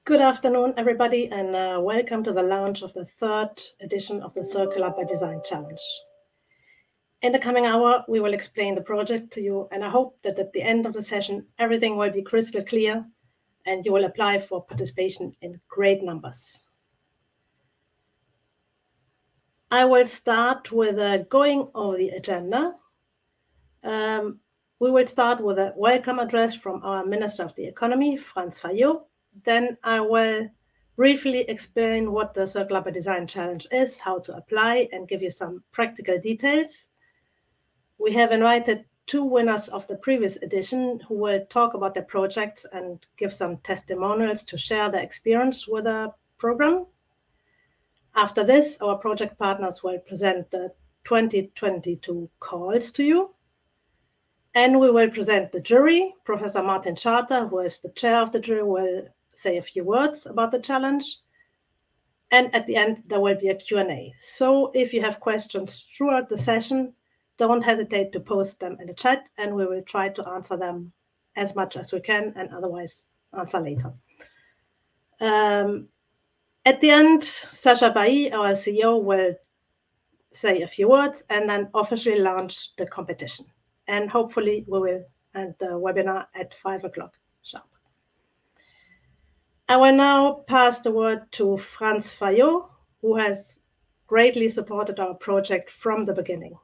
Good afternoon, everybody, and welcome to the launch of the third edition of the Circular by Design Challenge. In the coming hour, we will explain the project to you, and I hope that at the end of the session, everything will be crystal clear and you will apply for participation in great numbers. I will start with going over the agenda. We will start with a welcome address from our Minister of the Economy, Franz Fayolle. Then I will briefly explain what the Circular by Design Challenge is, how to apply, and give you some practical details. We have invited two winners of the previous edition who will talk about their projects and give some testimonials to share their experience with the program. After this, our project partners will present the 2022 calls to you. And we will present the jury. Professor Martin Charter, who is the chair of the jury, will say a few words about the challenge. And at the end, there will be a Q&A. So if you have questions throughout the session, don't hesitate to post them in the chat, and we will try to answer them as much as we can, and otherwise answer later. At the end, Sacha Bailly, our CEO, will say a few words and then officially launch the competition. And hopefully we will end the webinar at 5 o'clock sharp. I will now pass the word to Franz Fayolle, who has greatly supported our project from the beginning.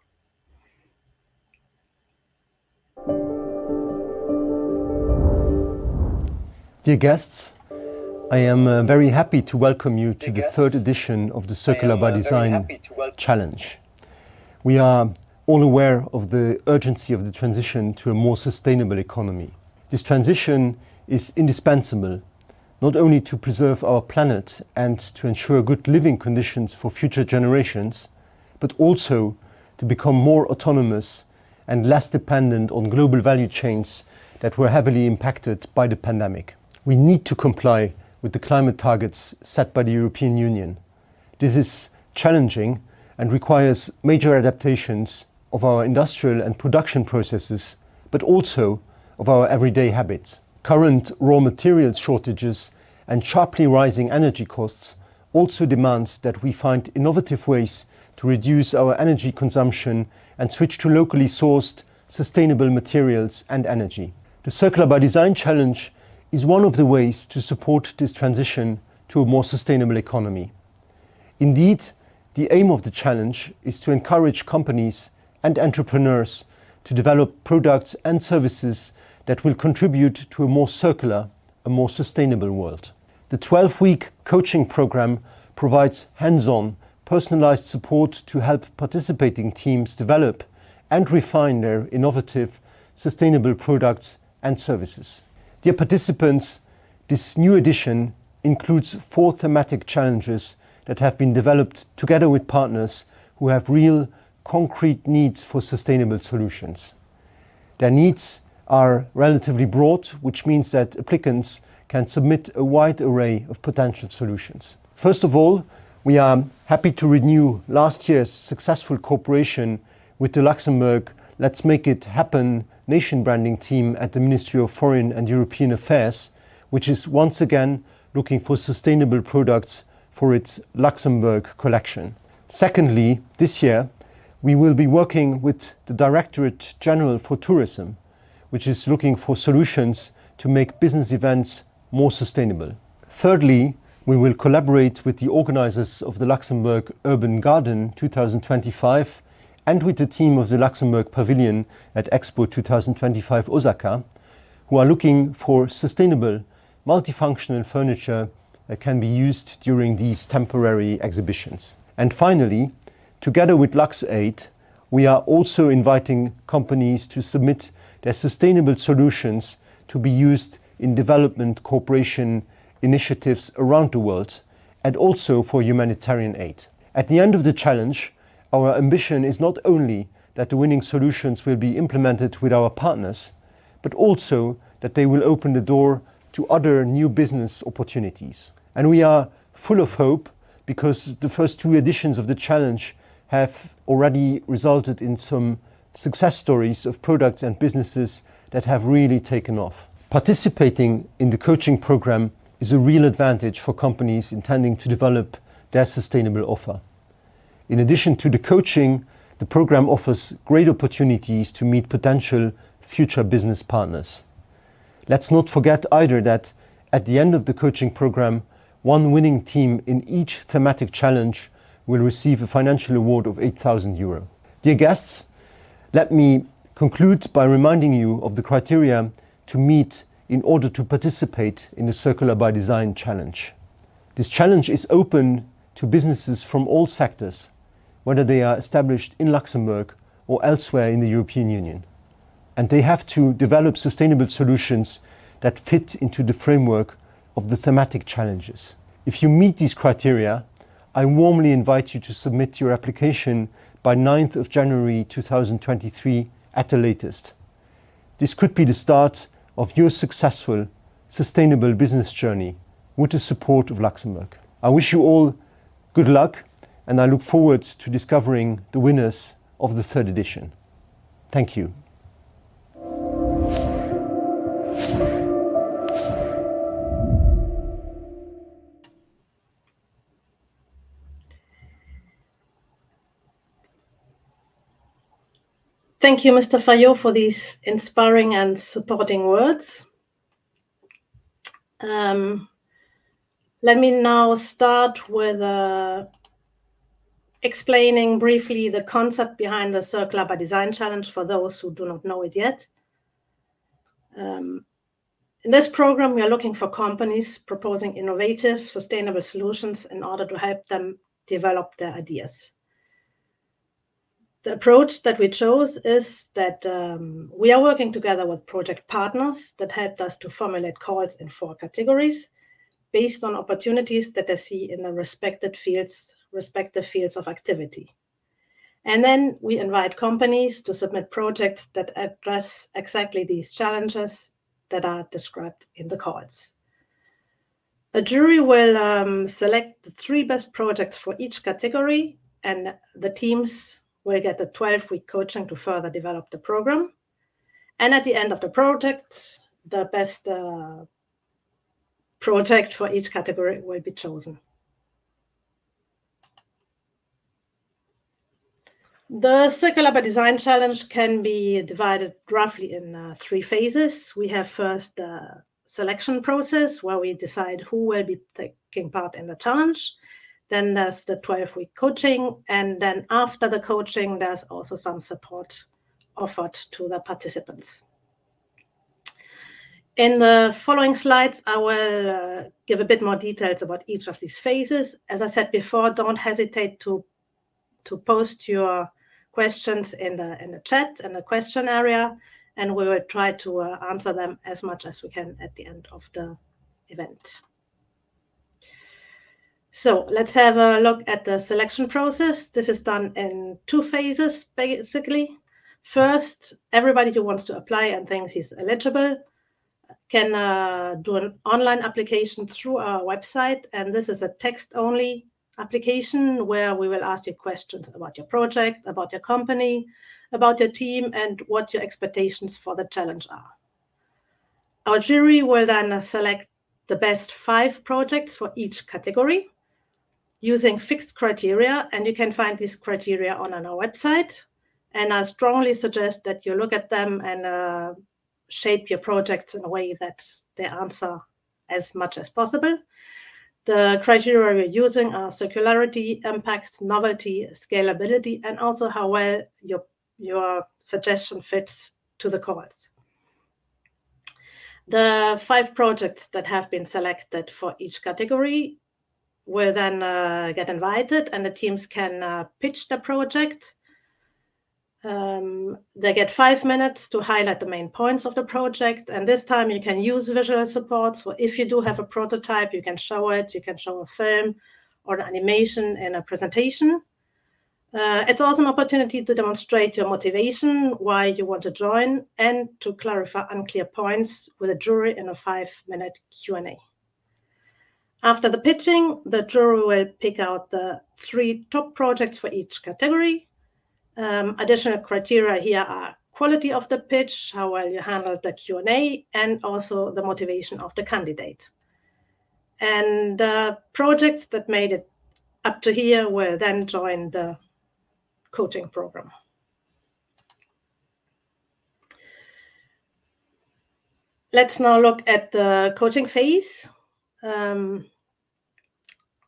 Dear guests, I am very happy to welcome you to the third edition of the Circular by Design Challenge. We are all aware of the urgency of the transition to a more sustainable economy. This transition is indispensable, not only to preserve our planet and to ensure good living conditions for future generations, but also to become more autonomous and less dependent on global value chains that were heavily impacted by the pandemic. We need to comply with the climate targets set by the European Union. This is challenging and requires major adaptations of our industrial and production processes, but also of our everyday habits. Current raw materials shortages and sharply rising energy costs also demand that we find innovative ways to reduce our energy consumption and switch to locally sourced, sustainable materials and energy. The Circular by Design Challenge is one of the ways to support this transition to a more sustainable economy. Indeed, the aim of the challenge is to encourage companies and entrepreneurs to develop products and services that will contribute to a more circular, a more sustainable world. The 12-week coaching program provides hands-on, personalized support to help participating teams develop and refine their innovative, sustainable products and services. Dear participants, this new edition includes 4 thematic challenges that have been developed together with partners who have real concrete needs for sustainable solutions. Their needs are relatively broad, which means that applicants can submit a wide array of potential solutions. First of all, we are happy to renew last year's successful cooperation with the Luxembourg Let's Make It Happen nation branding team at the Ministry of Foreign and European Affairs, which is once again looking for sustainable products for its Luxembourg collection. Secondly, this year, we will be working with the Directorate General for Tourism, which is looking for solutions to make business events more sustainable. Thirdly, we will collaborate with the organizers of the Luxembourg Urban Garden 2025 and with the team of the Luxembourg Pavilion at Expo 2025 Osaka, who are looking for sustainable, multifunctional furniture that can be used during these temporary exhibitions. And finally, together with LuxAid, we are also inviting companies to submit their sustainable solutions to be used in development cooperation initiatives around the world and also for humanitarian aid. At the end of the challenge, our ambition is not only that the winning solutions will be implemented with our partners, but also that they will open the door to other new business opportunities. And we are full of hope because the first 2 editions of the challenge have already resulted in some success stories of products and businesses that have really taken off. Participating in the coaching program is a real advantage for companies intending to develop their sustainable offer. In addition to the coaching, the program offers great opportunities to meet potential future business partners. Let's not forget either that at the end of the coaching program, one winning team in each thematic challenge will receive a financial award of €8,000. Dear guests, let me conclude by reminding you of the criteria to meet in order to participate in the Circular by Design challenge. This challenge is open to businesses from all sectors, whether they are established in Luxembourg or elsewhere in the European Union. And they have to develop sustainable solutions that fit into the framework of the thematic challenges. If you meet these criteria, I warmly invite you to submit your application by 9th of January 2023 at the latest. This could be the start of your successful, sustainable business journey with the support of Luxembourg. I wish you all good luck, and I look forward to discovering the winners of the third edition. Thank you. Thank you, Mr. Fayot, for these inspiring and supporting words. Let me now start with explaining briefly the concept behind the Circular by Design Challenge for those who do not know it yet. In this program, we are looking for companies proposing innovative, sustainable solutions in order to help them develop their ideas. The approach that we chose is that we are working together with project partners that helped us to formulate calls in 4 categories based on opportunities that they see in the respective fields of activity. And then we invite companies to submit projects that address exactly these challenges that are described in the calls. A jury will select the 3 best projects for each category, and the teams will get a 12-week coaching to further develop the program. And at the end of the project, the best project for each category will be chosen. The Circular by Design Challenge can be divided roughly in 3 phases. We have first the selection process, where we decide who will be taking part in the challenge. Then there's the 12-week coaching, and then after the coaching, there's also some support offered to the participants. In the following slides, I will give a bit more details about each of these phases. As I said before, don't hesitate to post your questions in the chat and the question area, and we will try to answer them as much as we can at the end of the event. So let's have a look at the selection process. This is done in 2 phases, basically. First, everybody who wants to apply and thinks he's eligible can do an online application through our website. And this is a text-only application where we will ask you questions about your project, about your company, about your team, and what your expectations for the challenge are. Our jury will then select the best 5 projects for each category using fixed criteria, and you can find these criteria on our website. And I strongly suggest that you look at them and shape your projects in a way that they answer as much as possible. The criteria we're using are circularity, impact, novelty, scalability, and also how well your suggestion fits to the calls. The 5 projects that have been selected for each category will then get invited, and the teams can pitch the project. They get 5 minutes to highlight the main points of the project, and this time you can use visual support. So if you do have a prototype, you can show it, you can show a film or an animation in a presentation. It's also an opportunity to demonstrate your motivation, why you want to join, and to clarify unclear points with a jury in a 5-minute Q&A. After the pitching, the jury will pick out the 3 top projects for each category. Additional criteria here are quality of the pitch, how well you handled the Q&A, and also the motivation of the candidate. And the projects that made it up to here will then join the coaching program. Let's now look at the coaching phase.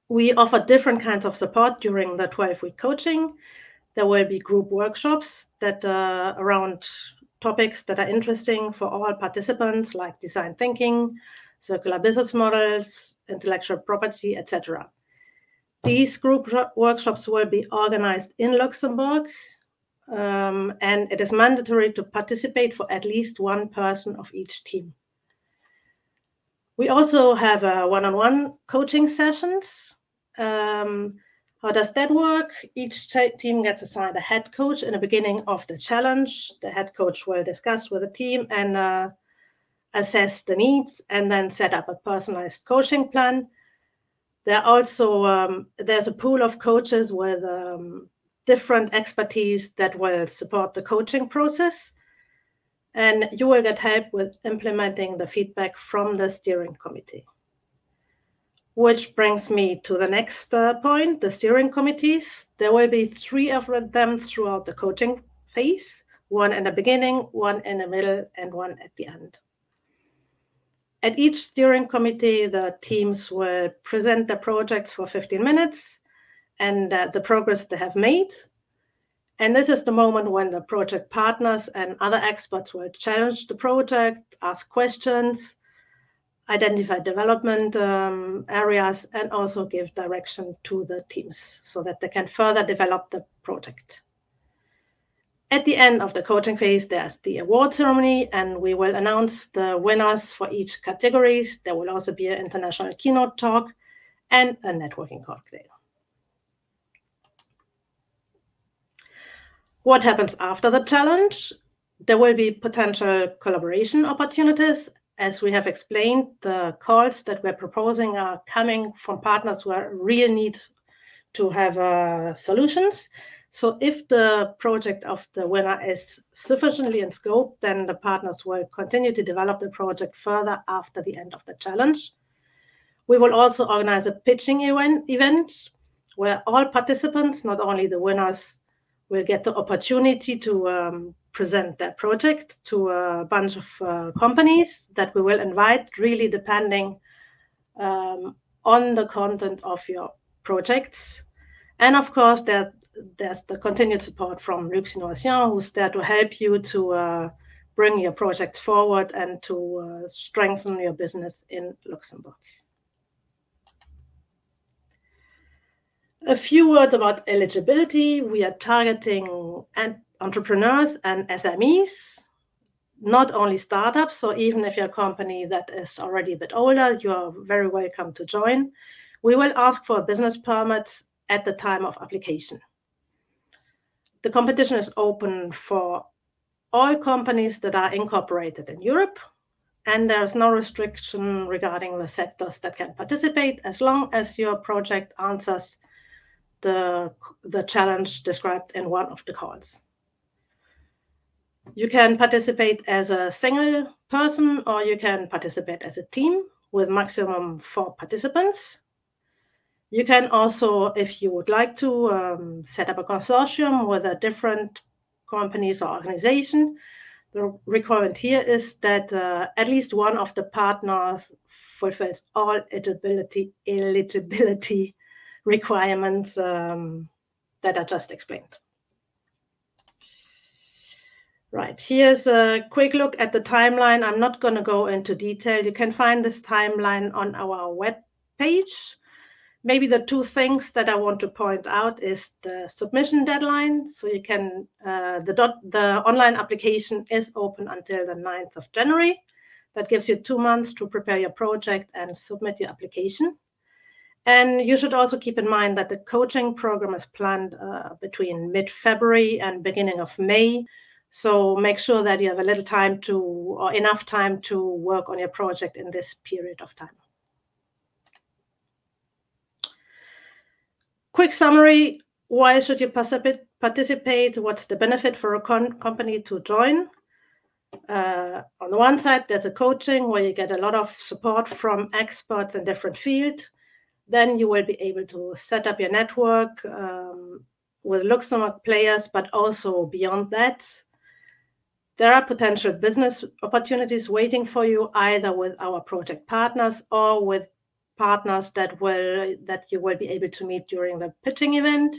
We offer different kinds of support during the 12-week coaching. There will be group workshops that around topics that are interesting for all participants, like design thinking, circular business models, intellectual property, etc. These group workshops will be organized in Luxembourg, and it is mandatory to participate for at least one person of each team. We also have one-on-one coaching sessions. How does that work? Each team gets assigned a head coach in the beginning of the challenge. The head coach will discuss with the team and assess the needs and then set up a personalized coaching plan. There's a pool of coaches with different expertise that will support the coaching process. And you will get help with implementing the feedback from the steering committee. Which brings me to the next point, the steering committees. There will be 3 of them throughout the coaching phase, 1 in the beginning, 1 in the middle, and 1 at the end. At each steering committee, the teams will present their projects for 15 minutes and the progress they have made. And this is the moment when the project partners and other experts will challenge the project, ask questions, identify development areas, and also give direction to the teams so that they can further develop the project. At the end of the coaching phase, there's the award ceremony, and we will announce the winners for each category. There will also be an international keynote talk and a networking cocktail. What happens after the challenge? There will be potential collaboration opportunities. As we have explained, the calls that we're proposing are coming from partners who are real need to have solutions. So if the project of the winner is sufficiently in scope, then the partners will continue to develop the project further after the end of the challenge. We will also organize a pitching event where all participants, not only the winners, will get the opportunity to present their project to a bunch of companies that we will invite, really depending on the content of your projects. And of course, there's the continued support from Luxinnovation, who's there to help you to bring your projects forward and to strengthen your business in Luxembourg. A few words about eligibility. We are targeting entrepreneurs and SMEs, not only startups. So even if you're a company that is already a bit older, you are very welcome to join. We will ask for a business permit at the time of application. The competition is open for all companies that are incorporated in Europe, and there's no restriction regarding the sectors that can participate as long as your project answers the challenge described in one of the calls. You can participate as a single person, or you can participate as a team with maximum 4 participants. You can also, if you would like to, set up a consortium with a different companies or organization. The requirement here is that at least one of the partners fulfills all eligibility requirements that I just explained. Right, here's a quick look at the timeline. I'm not going to go into detail. You can find this timeline on our web page. Maybe the 2 things that I want to point out is the submission deadline. So you can, the online application is open until the 9th of January. That gives you 2 months to prepare your project and submit your application. And you should also keep in mind that the coaching program is planned between mid-February and beginning of May. So make sure that you have a little time or enough time to work on your project in this period of time. Quick summary, why should you participate? What's the benefit for a company to join? On the one side, there's a coaching where you get a lot of support from experts in different fields. Then you will be able to set up your network with Luxembourg players, but also beyond that. There are potential business opportunities waiting for you, either with our project partners or with partners that you will be able to meet during the pitching event.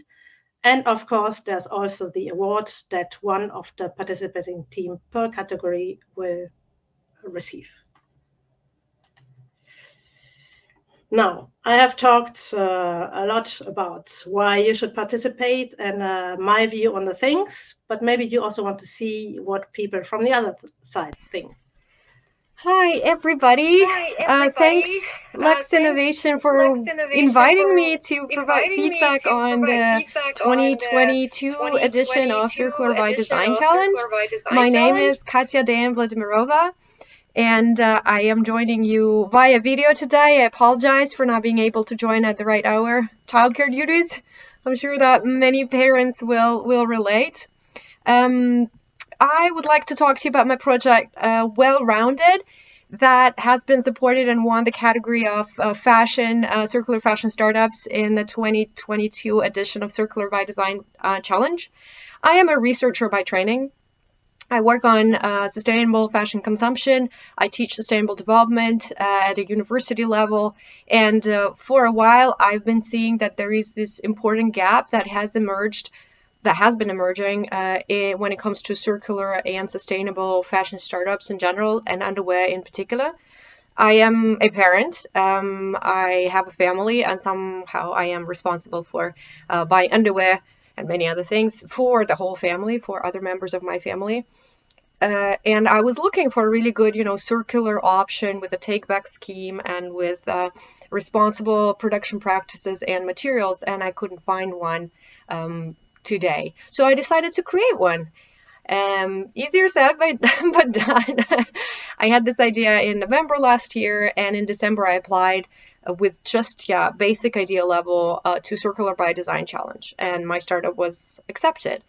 And of course, there's also the awards that one of the participating team per category will receive. Now, I have talked a lot about why you should participate and my view on the things, but maybe you also want to see what people from the other side think. Hi, everybody. Thanks, Luxinnovation, for inviting me to provide feedback on the 2022 edition of Circular by Design Challenge. My name is Katya Dejan-Vladimirova, and I am joining you via video today. I apologize for not being able to join at the right hour. Childcare duties. I'm sure that many parents will relate. I would like to talk to you about my project, Well-Rounded, that has been supported and won the category of circular fashion startups in the 2022 edition of Circular by Design Challenge. I am a researcher by training. I work on sustainable fashion consumption. I teach sustainable development at a university level. And for a while, I've been seeing that there is this important gap that has been emerging when it comes to circular and sustainable fashion startups in general and underwear in particular. I am a parent. I have a family, and somehow I am responsible for buying underwear and many other things for the whole family, for other members of my family. And I was looking for a really good, circular option with a take-back scheme and with responsible production practices and materials, and I couldn't find one today. So I decided to create one. Easier said but done. I had this idea in November last year, and in December I applied with just basic idea level to Circular by Design Challenge, and my startup was accepted.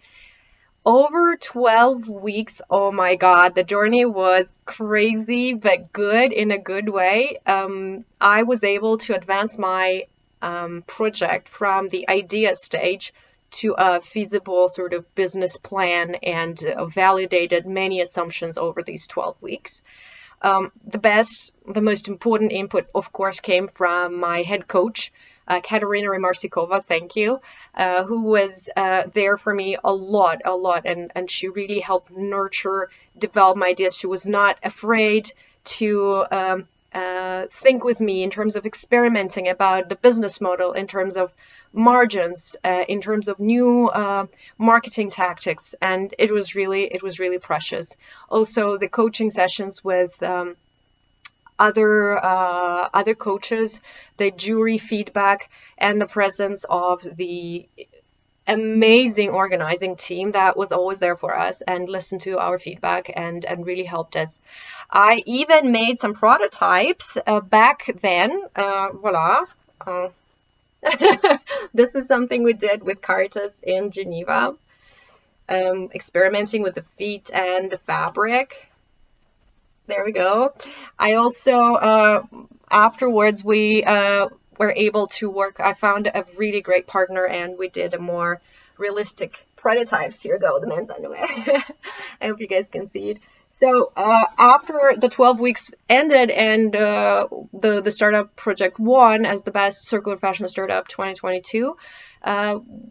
Over 12 weeks, oh my god, the journey was crazy but good in a good way. I was able to advance my project from the idea stage to a feasible sort of business plan and validated many assumptions over these 12 weeks. The most important input, of course, came from my head coach, Katerina Remarsikova, thank you, who was there for me a lot, and she really helped nurture, develop my ideas. She was not afraid to think with me in terms of experimenting about the business model, in terms of margins, in terms of new marketing tactics, and it was really precious. Also, the coaching sessions with other coaches, the jury feedback, and the presence of the amazing organizing team that was always there for us and listened to our feedback and really helped us. I even made some prototypes back then. Voila. This is something we did with Caritas in Geneva, experimenting with the feet and the fabric. There we go. I also, afterwards, we were able to work. I found a really great partner, and we did a more realistic prototypes. Here go, the men's underwear. I hope you guys can see it. So after the 12 weeks ended and the startup project won as the best circular fashion startup 2022,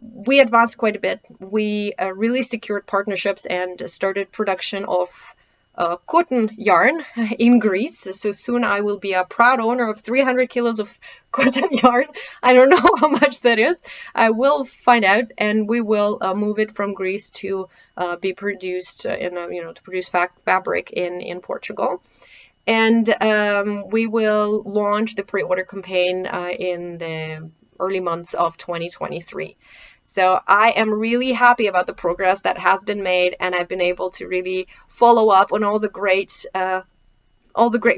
we advanced quite a bit. We really secured partnerships and started production of cotton yarn in Greece. So soon I will be a proud owner of 300 kilos of cotton yarn. I don't know how much that is. I will find out, and we will move it from Greece to be produced to produce fabric in Portugal. And we will launch the pre-order campaign in the early months of 2023. So I am really happy about the progress that has been made, and I've been able to really follow up on all the great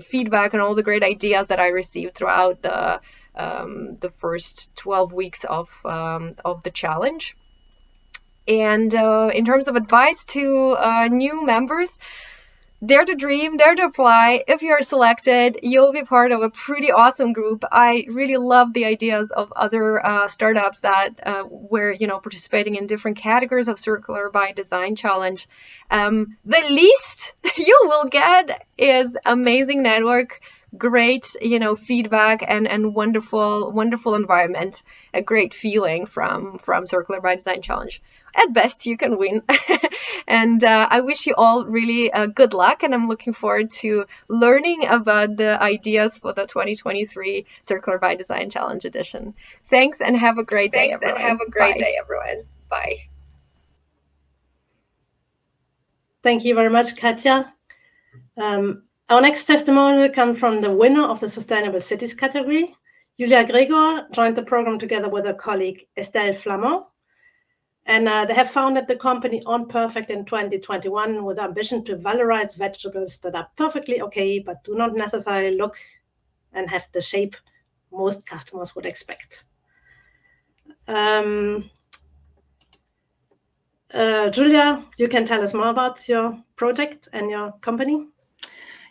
feedback and all the great ideas that I received throughout the first 12 weeks of the challenge. And in terms of advice to new members, dare to dream, dare to apply. If you're selected, you'll be part of a pretty awesome group. I really love the ideas of other startups that were, participating in different categories of Circular by Design Challenge. The least you will get is amazing network, great, feedback, and wonderful environment, a great feeling from Circular by Design Challenge. At best, you can win. And I wish you all really good luck, and I'm looking forward to learning about the ideas for the 2023 Circular by Design Challenge edition. Thanks, and have a great day, everyone. Bye. Thank you very much, Katja. Our next testimonial comes from the winner of the Sustainable Cities category. Julia Gregor joined the program together with her colleague Estelle Flamand. And they have founded the company On Perfect in 2021 with the ambition to valorize vegetables that are perfectly okay, but do not necessarily look and have the shape most customers would expect. Julia, you can tell us more about your project and your company.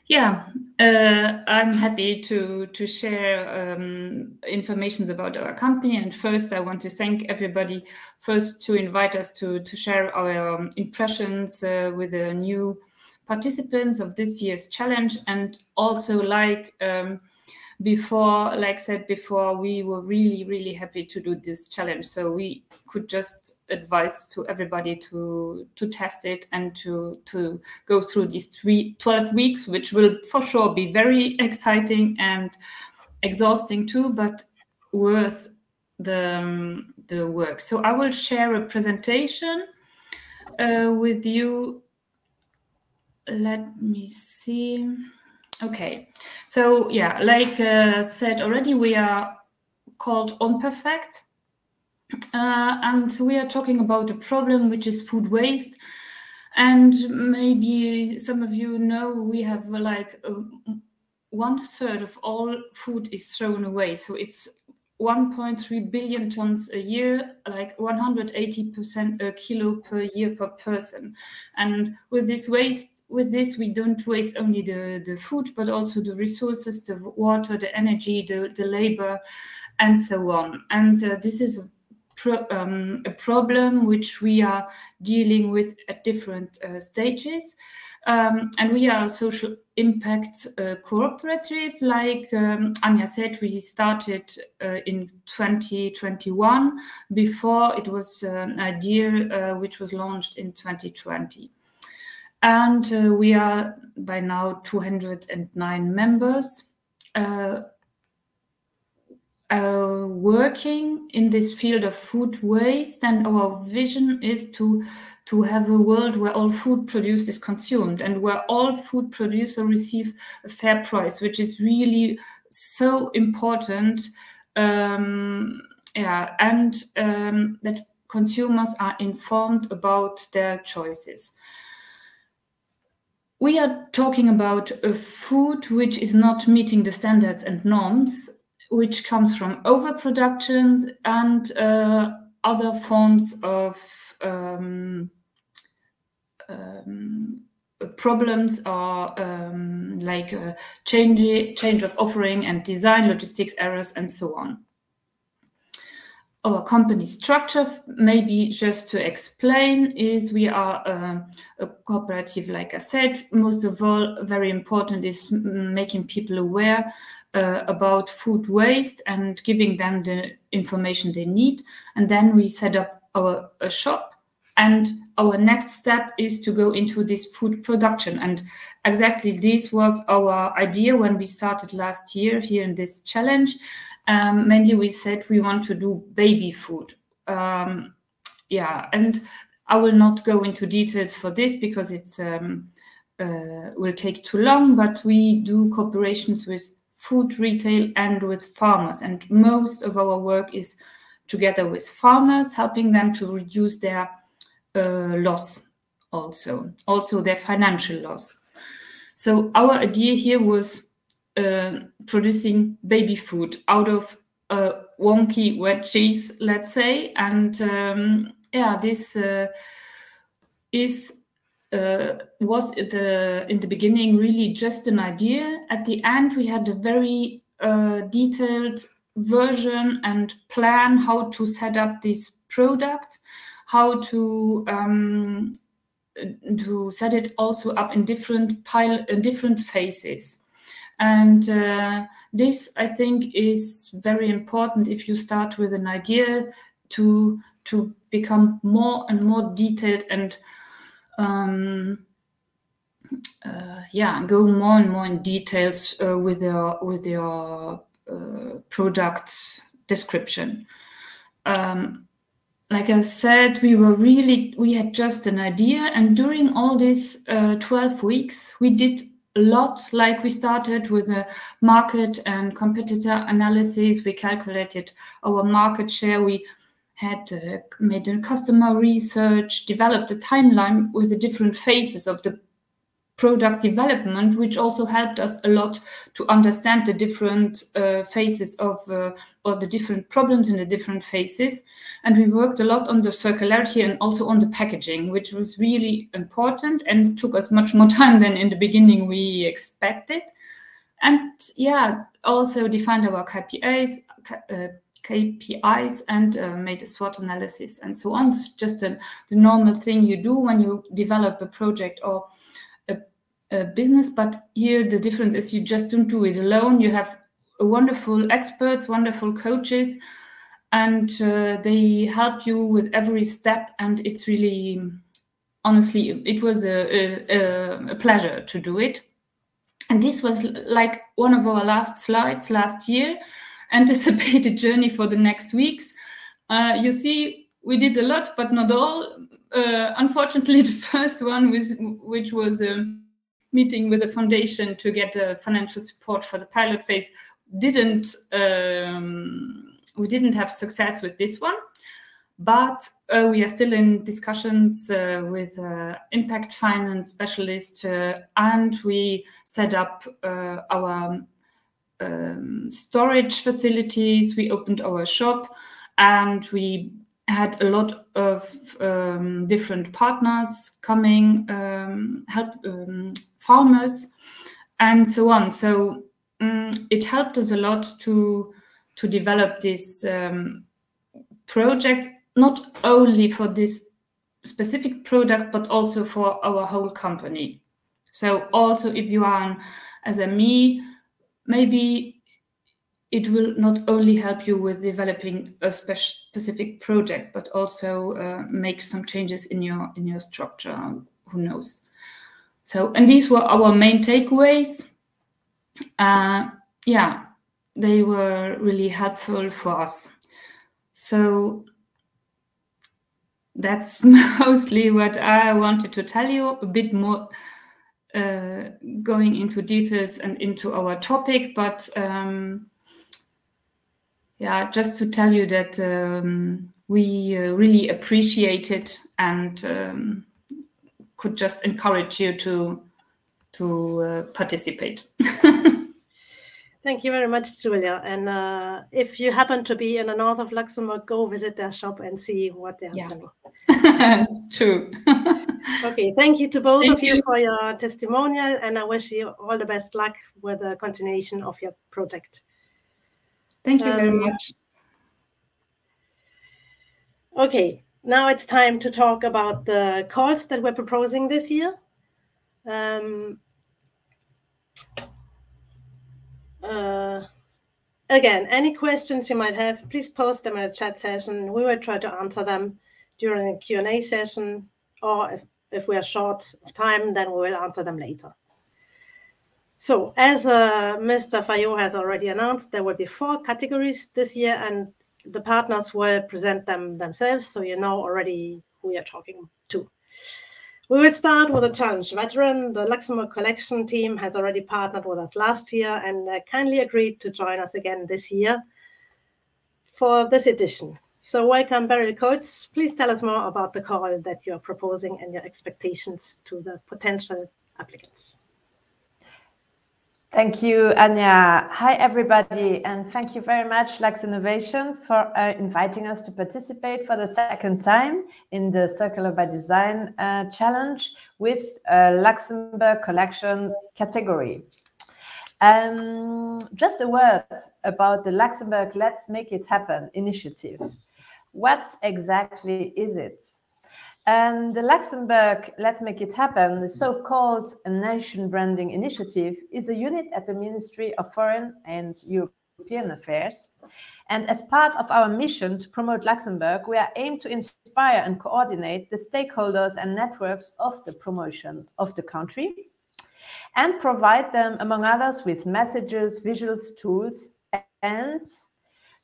Yeah, I'm happy to share information about our company. And first, I want to thank everybody first to invite us to share our impressions with the new participants of this year's challenge. And also, like said before, we were really happy to do this challenge. So we could just advise to everybody to test it and to go through these 12 weeks, which will for sure be very exciting and exhausting too, but worth the work. So I will share a presentation with you. Let me see. Okay, so yeah, like said already, we are called On Perfect, and we are talking about a problem which is food waste. And maybe some of you know we have like 1/3 of all food is thrown away. So it's 1.3 billion tons a year, like 180% a kilo per year per person. And with this waste, we don't waste only the food, but also the resources, the water, the energy, the labor, and so on. And this is a problem which we are dealing with at different stages. And we are a social impact cooperative. Like Anja said, we started in 2021. Before, it was an idea which was launched in 2020. And we are by now 209 members working in this field of food waste. And our vision is to have a world where all food produced is consumed and where all food producers receive a fair price, which is really so important. That consumers are informed about their choices. We are talking about a food which is not meeting the standards and norms, which comes from overproduction and other forms of problems are like change of offering and design, logistics errors, and so on. Our company structure, maybe just to explain, is we are a cooperative, like I said. Most of all, very important is making people aware about food waste and giving them the information they need. And then we set up a shop. And our next step is to go into this food production. And exactly this was our idea when we started last year here in this challenge. Mainly we said we want to do baby food. And I will not go into details for this because it's will take too long, but we do cooperations with food retail and with farmers. And most of our work is together with farmers, helping them to reduce their loss, also their financial loss. So our idea here was producing baby food out of wonky veggies, let's say. And this is was in the beginning really just an idea. At the end, we had a very detailed version and plan how to set up this product, how to set it also up in different phases. And this, I think, is very important if you start with an idea to become more and more detailed and go more and more in details with your product description. Like I said, we had just an idea, and during all these 12 weeks, we did a lot. Like we started with a market and competitor analysis. We calculated our market share. We had made a customer research, developed a timeline with the different phases of the product development, which also helped us a lot to understand the different phases of or the different problems in the different phases. And we worked a lot on the circularity and also on the packaging, which was really important and took us much more time than in the beginning we expected. And also defined our KPIs and made a SWOT analysis and so on. It's just the normal thing you do when you develop a project or a business, but here the difference is you just don't do it alone. You have wonderful experts, wonderful coaches, and they help you with every step. And it's really, honestly, it was a pleasure to do it. And this was like one of our last slides last year, anticipated journey for the next weeks. You see, we did a lot, but not all. Unfortunately, the first one which was meeting with the foundation to get financial support for the pilot phase we didn't have success with this one, but we are still in discussions with impact finance specialists, and we set up our storage facilities. We opened our shop, and we had a lot of different partners coming, help farmers, and so on. So it helped us a lot to develop this project, not only for this specific product, but also for our whole company. So also, if you are an SME, maybe it will not only help you with developing a specific project, but also make some changes in your structure. Who knows? So, and these were our main takeaways. They were really helpful for us. So that's mostly what I wanted to tell you, a bit more going into details and into our topic, but just to tell you that we really appreciate it and could just encourage you to participate. Thank you very much, Julia. And if you happen to be in the north of Luxembourg, go visit their shop and see what they are selling. True. Okay, thank you to both of you for your testimonial, and I wish you all the best luck with the continuation of your project. Thank you very much. Okay, now it's time to talk about the calls that we're proposing this year. Again, any questions you might have, please post them in a chat session. We will try to answer them during a Q&A session, or if we are short of time, then we will answer them later. So, as Mr. Fayot has already announced, there will be 4 categories this year, and the partners will present them themselves, so you know already who you're talking to. We will start with a challenge veteran. The Luxembourg collection team has already partnered with us last year and kindly agreed to join us again this year for this edition. So welcome, Beryl Coates. Please tell us more about the call that you're proposing and your expectations to the potential applicants. Thank you, Anya. Hi, everybody, and thank you very much, Luxinnovation, for inviting us to participate for the second time in the Circular by Design challenge with Luxembourg collection category. Just a word about the Luxembourg Let's Make It Happen initiative. What exactly is it? And the Luxembourg Let's Make It Happen, the so-called nation branding initiative, is a unit at the Ministry of Foreign and European Affairs. And as part of our mission to promote Luxembourg, we are aimed to inspire and coordinate the stakeholders and networks of the promotion of the country and provide them, among others, with messages, visuals, tools, and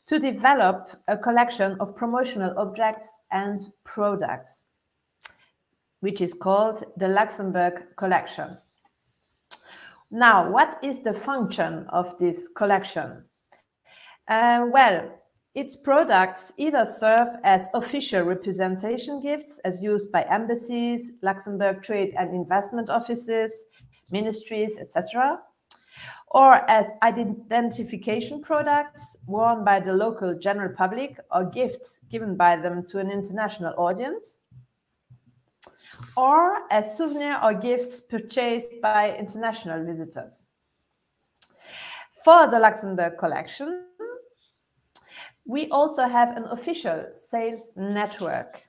to develop a collection of promotional objects and products, which is called the Luxembourg collection. Now, what is the function of this collection? Well, its products either serve as official representation gifts as used by embassies, Luxembourg trade and investment offices, ministries, etc., or as identification products worn by the local general public or gifts given by them to an international audience, or as souvenir or gifts purchased by international visitors. For the Luxembourg collection, we also have an official sales network,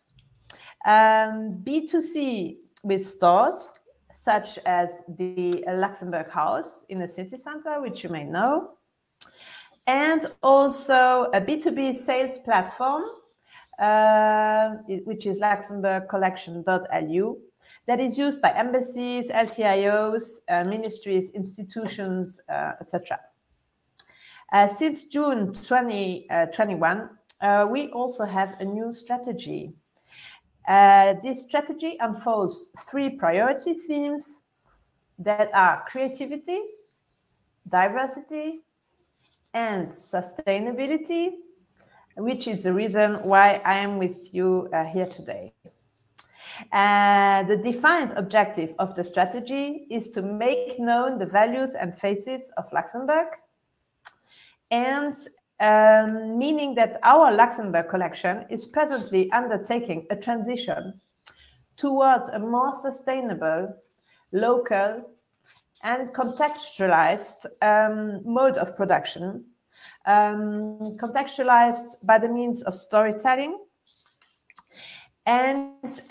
B2C with stores, such as the Luxembourg House in the city center, which you may know, and also a B2B sales platform, which is luxembourgcollection.lu, that is used by embassies, LTIOs, ministries, institutions, etc. Since June 2021, we also have a new strategy. This strategy unfolds 3 priority themes that are creativity, diversity, and sustainability, which is the reason why I am with you here today. The defined objective of the strategy is to make known the values and faces of Luxembourg, and meaning that our Luxembourg collection is presently undertaking a transition towards a more sustainable, local, and contextualized mode of production, contextualized by the means of storytelling. And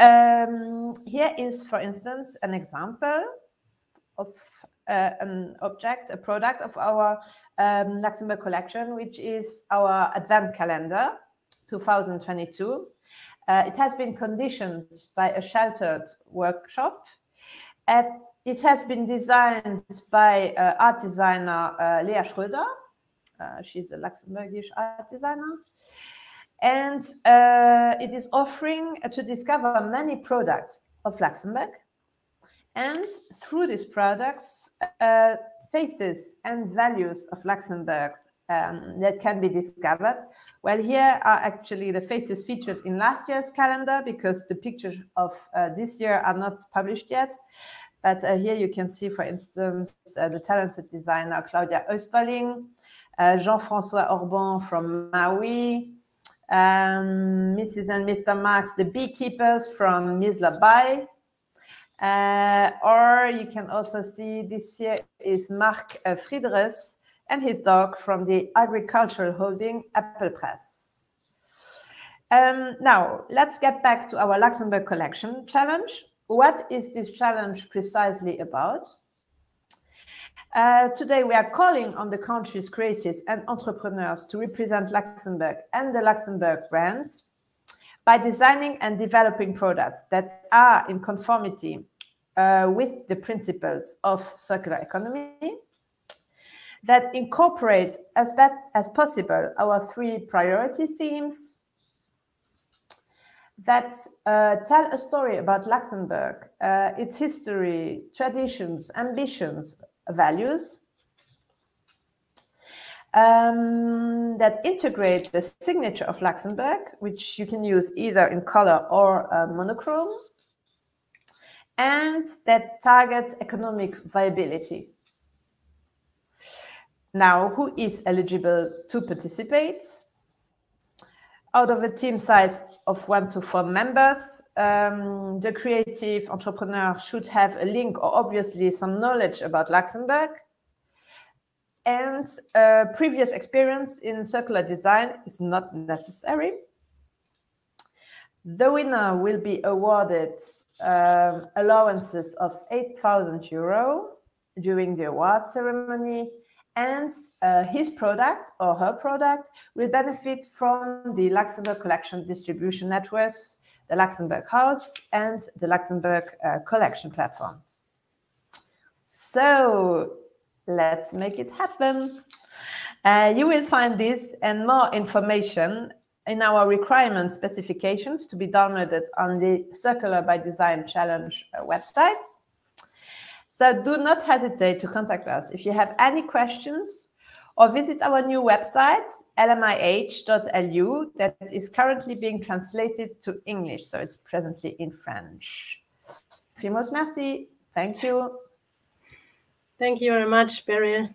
here is, for instance, an example of an object, a product of our Luxembourg collection, which is our Advent calendar 2022. It has been conditioned by a sheltered workshop. It has been designed by art designer Lea Schröder. She's a Luxembourgish art designer. And it is offering to discover many products of Luxembourg. And through these products, faces and values of Luxembourg that can be discovered. Well, here are actually the faces featured in last year's calendar, because the pictures of this year are not published yet. But here you can see, for instance, the talented designer Claudia Österling, Jean-François Orban from Maui, Mrs. and Mr. Marx, the beekeepers from Misla Bay. Or you can also see this here is Marc Friedrichs and his dog from the agricultural holding Apple Press. Now, let's get back to our Luxembourg collection challenge. What is this challenge precisely about? Today, we are calling on the country's creatives and entrepreneurs to represent Luxembourg and the Luxembourg brands by designing and developing products that are in conformity with the principles of circular economy, that incorporate as best as possible our 3 priority themes, that tell a story about Luxembourg, its history, traditions, ambitions, values, that integrate the signature of Luxembourg, which you can use either in color or monochrome, and that target economic viability. Now, who is eligible to participate? Out of a team size of 1 to 4 members, the creative entrepreneur should have a link or obviously some knowledge about Luxembourg and previous experience in circular design is not necessary. The winner will be awarded allowances of 8,000 euro during the award ceremony, and his product or her product will benefit from the Luxembourg Collection Distribution Networks, the Luxembourg House, and the Luxembourg Collection Platform. So let's make it happen. You will find this and more information in our requirement specifications to be downloaded on the Circular by Design Challenge website. So do not hesitate to contact us if you have any questions, or visit our new website, lmih.lu, that is currently being translated to English, so it's presently in French. Fimos merci. Thank you. Thank you very much, Beryl.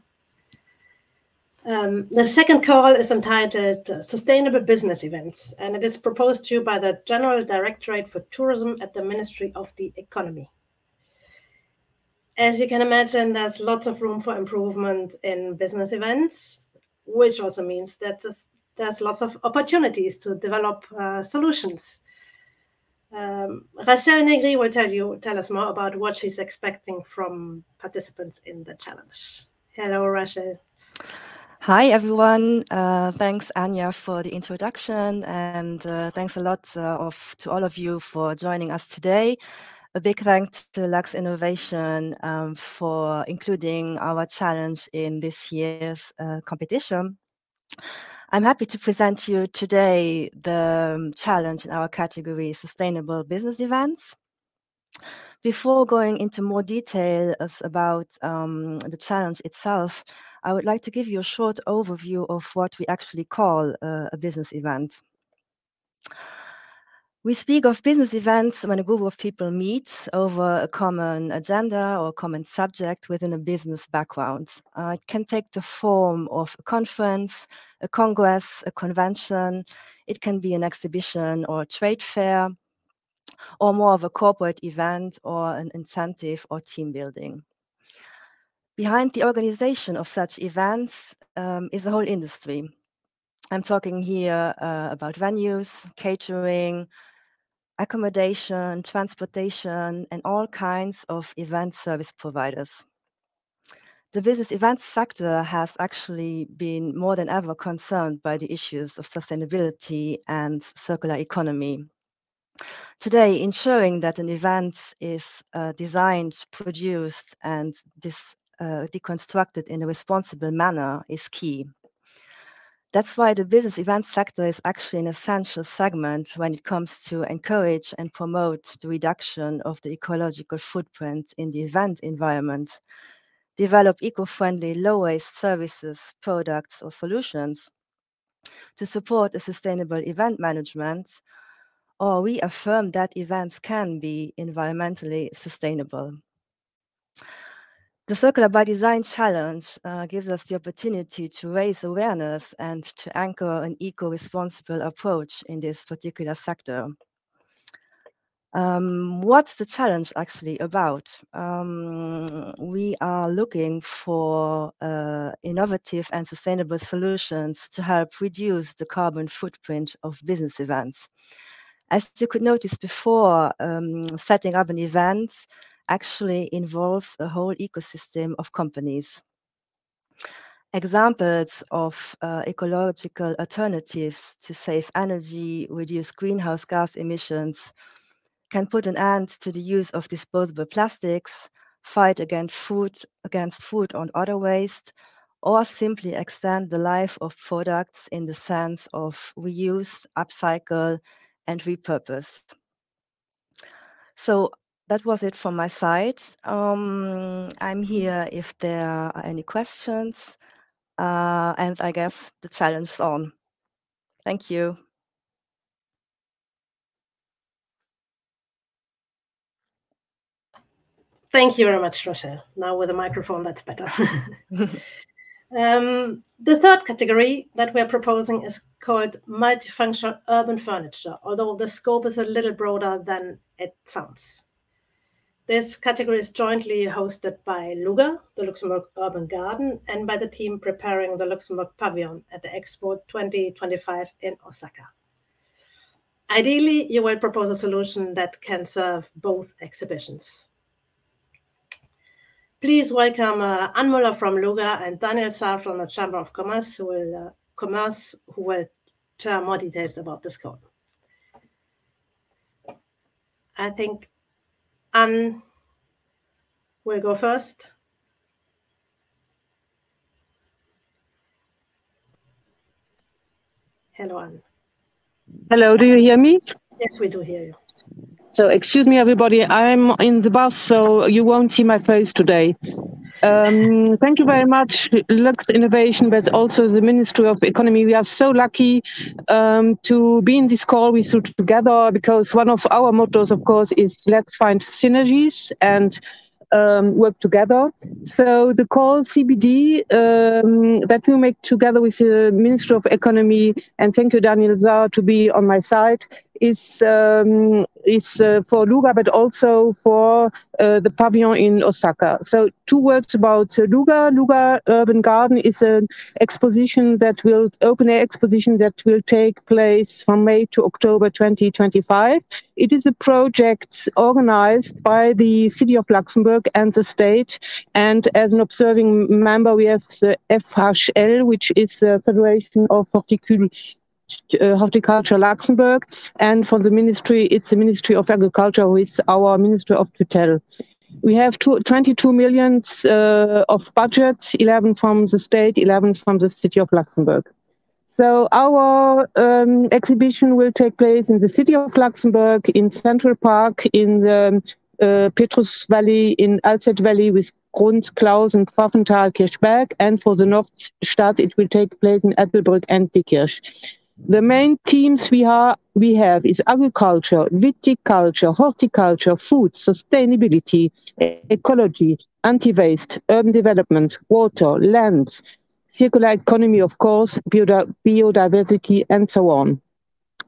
The second call is entitled Sustainable Business Events, and it is proposed to you by the General Directorate for Tourism at the Ministry of the Economy. As you can imagine, there's lots of room for improvement in business events, which also means that there's lots of opportunities to develop solutions. Rachel Negri will tell us more about what she's expecting from participants in the challenge. Hello, Rachel. Hi, everyone. Thanks, Anja, for the introduction, and thanks a lot to all of you for joining us today. A big thanks to Luxinnovation for including our challenge in this year's competition. I'm happy to present to you today the challenge in our category, Sustainable Business Events. Before going into more details about the challenge itself, I would like to give you a short overview of what we actually call a business event. We speak of business events when a group of people meet over a common agenda or a common subject within a business background. It can take the form of a conference, a congress, a convention. It can be an exhibition or a trade fair, or more of a corporate event or an incentive or team building. Behind the organization of such events is a whole industry. I'm talking here about venues, catering, accommodation, transportation, and all kinds of event service providers. The business events sector has actually been more than ever concerned by the issues of sustainability and circular economy. Today, ensuring that an event is designed, produced, and deconstructed in a responsible manner is key. That's why the business event sector is actually an essential segment when it comes to encourage and promote the reduction of the ecological footprint in the event environment, develop eco-friendly, low-waste services, products, or solutions to support a sustainable event management, or reaffirm that events can be environmentally sustainable. The Circular by Design Challenge gives us the opportunity to raise awareness and to anchor an eco-responsible approach in this particular sector. What's the challenge actually about? We are looking for innovative and sustainable solutions to help reduce the carbon footprint of business events. As you could notice before, setting up an event actually involves a whole ecosystem of companies. Examples of ecological alternatives to save energy, reduce greenhouse gas emissions, can put an end to the use of disposable plastics, fight against food and other waste, or simply extend the life of products in the sense of reuse, upcycle, and repurpose. So that was it from my side. I'm here if there are any questions, and I guess the challenge is on. Thank you. Thank you very much, Rochelle. Now with a microphone, that's better. The third category that we're proposing is called multifunctional urban furniture, although the scope is a little broader than it sounds. This category is jointly hosted by LUGA, the Luxembourg Urban Garden, and by the team preparing the Luxembourg Pavilion at the Expo 2025 in Osaka. Ideally, you will propose a solution that can serve both exhibitions. Please welcome Anne Muller from LUGA and Daniel Saar from the Chamber of Commerce, who will share more details about this code. I think Anne will go first. Hello, Anne. Hello, do you hear me? Yes, we do hear you. So excuse me, everybody. I'm in the bus, so you won't see my face today. Thank you very much, Luxinnovation, but also the Ministry of Economy. We are so lucky to be in this call with you together, because one of our mottos, of course, is let's find synergies and work together. So the call CBD that we make together with the Ministry of Economy, and thank you, Daniel Saar, to be on my side, is for LUGA, but also for the pavilion in Osaka. So 2 words about LUGA. LUGA Urban Garden is an exposition that will, open-air exposition that will take place from May to October 2025. It is a project organized by the City of Luxembourg and the state. And as an observing member, we have the FHL, which is the Federation of Horticulture Luxembourg, and from the ministry, it's the Ministry of Agriculture with our Ministry of Tutelle. We have 22 million of budget, 11 from the state, 11 from the City of Luxembourg. So our exhibition will take place in the City of Luxembourg, in Central Park, in the Petrus Valley, in Alzette Valley with Grund, Klaus and Pfaffenthal, Kirchberg, and for the Nordstadt, it will take place in Ettelbrück and Diekirch. The main themes we have is agriculture, viticulture, horticulture, food, sustainability, ecology, anti-waste, urban development, water, land, circular economy, of course, biodiversity, and so on.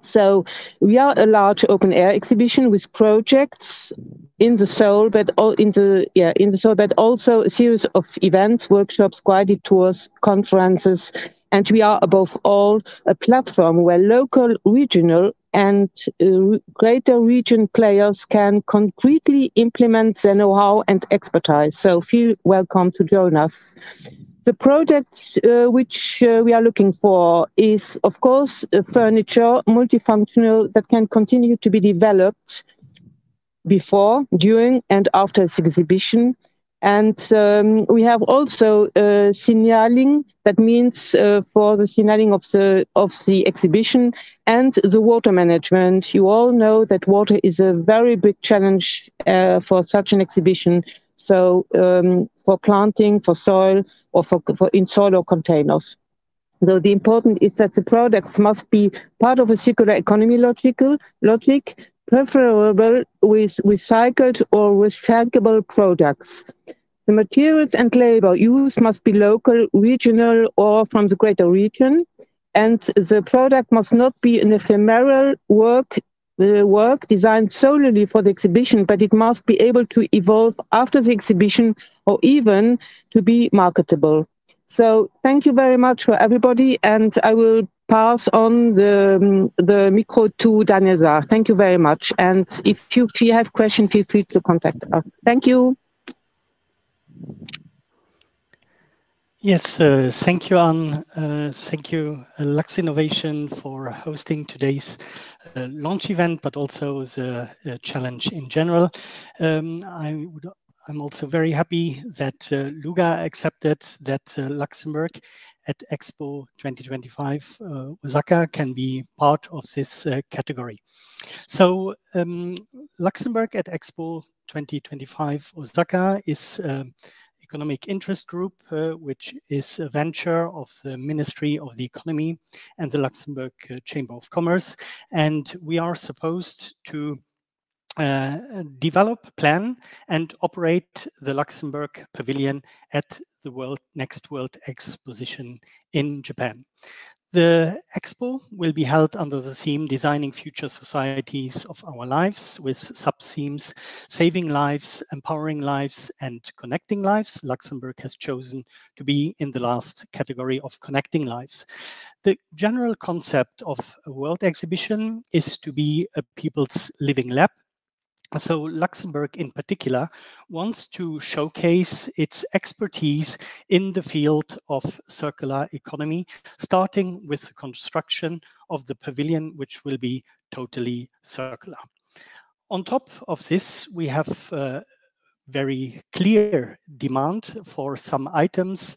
So we are a large open-air exhibition with projects in the soul, but also a series of events, workshops, guided tours, conferences. And we are, above all, a platform where local, regional, and greater region players can concretely implement their know-how and expertise. So feel welcome to join us. The project which we are looking for is, of course, furniture, multifunctional, that can continue to be developed before, during, and after this exhibition. And we have also signaling, that means for the signaling of the exhibition, and the water management. You all know that water is a very big challenge for such an exhibition. So for planting, for soil, or for in soil or containers. So the important is that the products must be part of a circular economy logic, preferable with recycled or recyclable products. The materials and labor used must be local, regional, or from the greater region. And the product must not be an ephemeral work designed solely for the exhibition, but it must be able to evolve after the exhibition or even to be marketable. So thank you very much for everybody, and I will pass on the micro to Daniel Saar. Thank you very much. And if you have questions, feel free to contact us. Thank you. Yes, thank you, Anne. Thank you, Luxinnovation, for hosting today's launch event, but also the challenge in general. I'm also very happy that LUGA accepted that Luxembourg at Expo 2025 Osaka can be part of this category. So Luxembourg at Expo 2025 Osaka is Economic Interest Group, which is a venture of the Ministry of the Economy and the Luxembourg Chamber of Commerce. And we are supposed to develop, plan, and operate the Luxembourg Pavilion at the next World Exposition in Japan. The expo will be held under the theme Designing Future Societies of Our Lives, with sub-themes Saving Lives, Empowering Lives, and Connecting Lives. Luxembourg has chosen to be in the last category of Connecting Lives. The general concept of a world exhibition is to be a people's living lab. So Luxembourg in particular wants to showcase its expertise in the field of circular economy, starting with the construction of the pavilion, which will be totally circular. On top of this, we have very clear demand for some items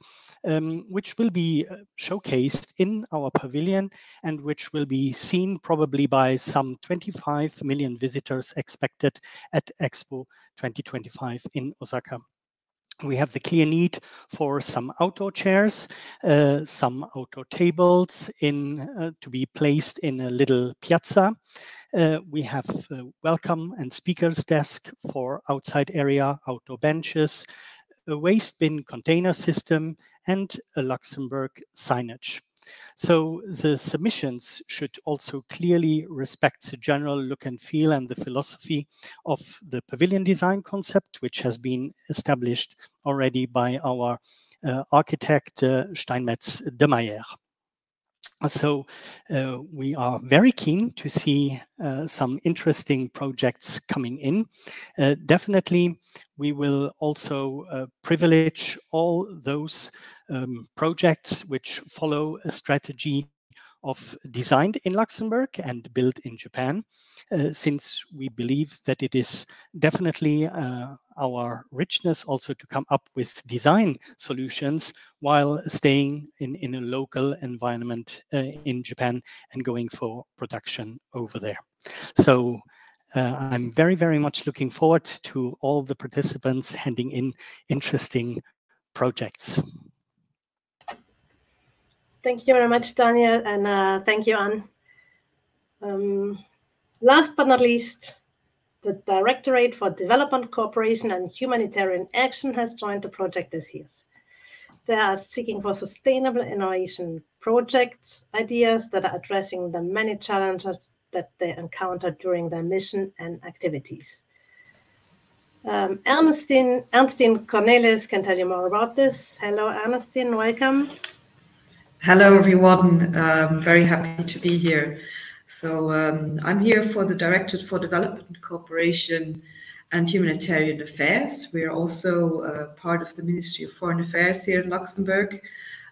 which will be showcased in our pavilion and which will be seen probably by some 25 million visitors expected at Expo 2025 in Osaka. We have the clear need for some outdoor chairs, some outdoor tables to be placed in a little piazza. We have a welcome and speakers desk for outside area, outdoor benches, a waste bin container system, and a Luxembourg signage. So the submissions should also clearly respect the general look and feel and the philosophy of the pavilion design concept, which has been established already by our architect Steinmetz de Meyer. So we are very keen to see some interesting projects coming in. Definitely, we will also privilege all those projects which follow a strategy of designed in Luxembourg and built in Japan, since we believe that it is definitely our richness also to come up with design solutions while staying in a local environment in Japan and going for production over there. So I'm very, very much looking forward to all the participants handing in interesting projects. Thank you very much, Daniel, and thank you, Anne. Last but not least, the Directorate for Development Cooperation and Humanitarian Action has joined the project this year. They are seeking for sustainable innovation project ideas that are addressing the many challenges that they encounter during their mission and activities. Ernestine Cornelis can tell you more about this. Hello, Ernestine, welcome. Hello, everyone. I'm very happy to be here. So I'm here for the Directorate for Development Cooperation and Humanitarian Affairs. We are also part of the Ministry of Foreign Affairs here in Luxembourg,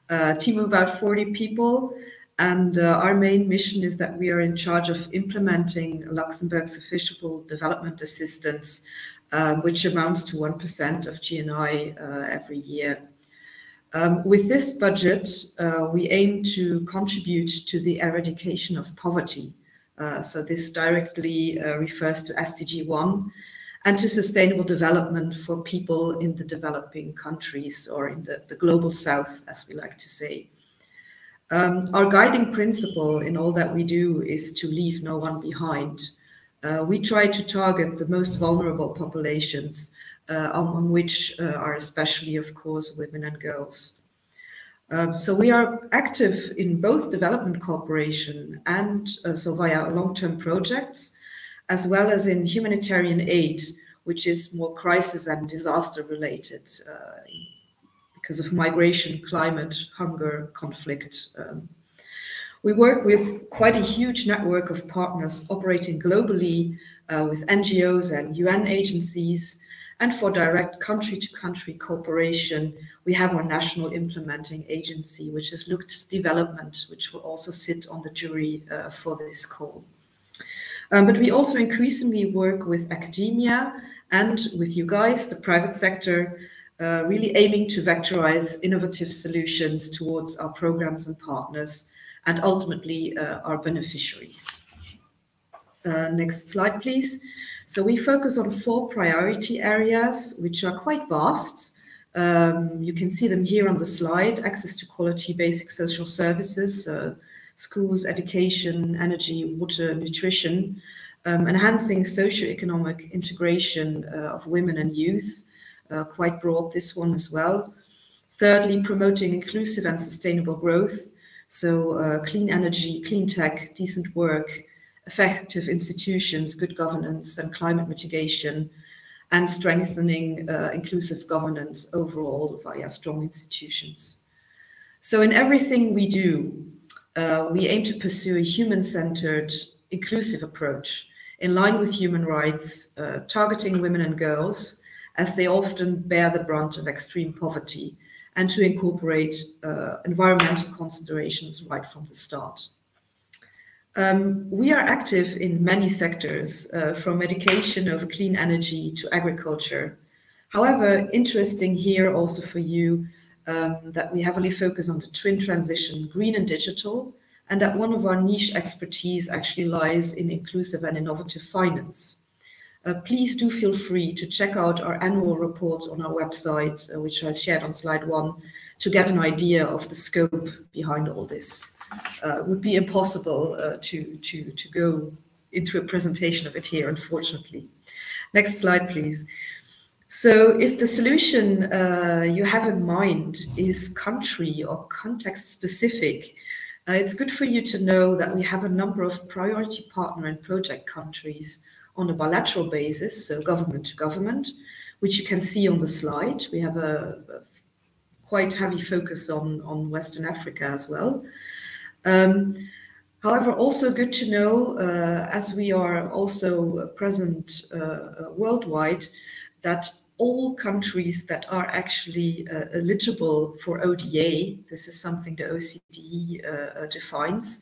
a team of about 40 people. And our main mission is that we are in charge of implementing Luxembourg's official development assistance, which amounts to 1% of GNI every year. With this budget, we aim to contribute to the eradication of poverty. So this directly refers to SDG 1 and to sustainable development for people in the developing countries or in the global south, as we like to say. Our guiding principle in all that we do is to leave no one behind. We try to target the most vulnerable populations, among which are especially, of course, women and girls. So we are active in both development cooperation and so via long-term projects, as well as in humanitarian aid, which is more crisis and disaster related because of migration, climate, hunger, conflict. We work with quite a huge network of partners operating globally with NGOs and UN agencies. And for direct country-to-country cooperation, we have our national implementing agency, which is Lux Development, which will also sit on the jury for this call. But we also increasingly work with academia and with you guys, the private sector, really aiming to vectorize innovative solutions towards our programs and partners, and ultimately our beneficiaries. Next slide, please. So we focus on 4 priority areas, which are quite vast. You can see them here on the slide: access to quality basic social services, schools, education, energy, water, nutrition. enhancing socio-economic integration of women and youth, quite broad this one as well. Thirdly, promoting inclusive and sustainable growth, so clean energy, clean tech, decent work, effective institutions, good governance and climate mitigation, and strengthening inclusive governance overall via strong institutions. So in everything we do, we aim to pursue a human-centered, inclusive approach in line with human rights, targeting women and girls as they often bear the brunt of extreme poverty, and to incorporate environmental considerations right from the start. We are active in many sectors, from education over clean energy to agriculture. However, interesting here also for you that we heavily focus on the twin transition, green and digital, and that one of our niche expertise actually lies in inclusive and innovative finance. Please do feel free to check out our annual report on our website, which I shared on slide 1, to get an idea of the scope behind all this. It would be impossible to go into a presentation of it here, unfortunately. Next slide, please. So if the solution you have in mind is country or context specific, it's good for you to know that we have a number of priority partner and project countries on a bilateral basis, so government to government, which you can see on the slide. We have a quite heavy focus on Western Africa as well. However, also good to know, as we are also present worldwide, that all countries that are actually eligible for ODA, this is something the OECD defines,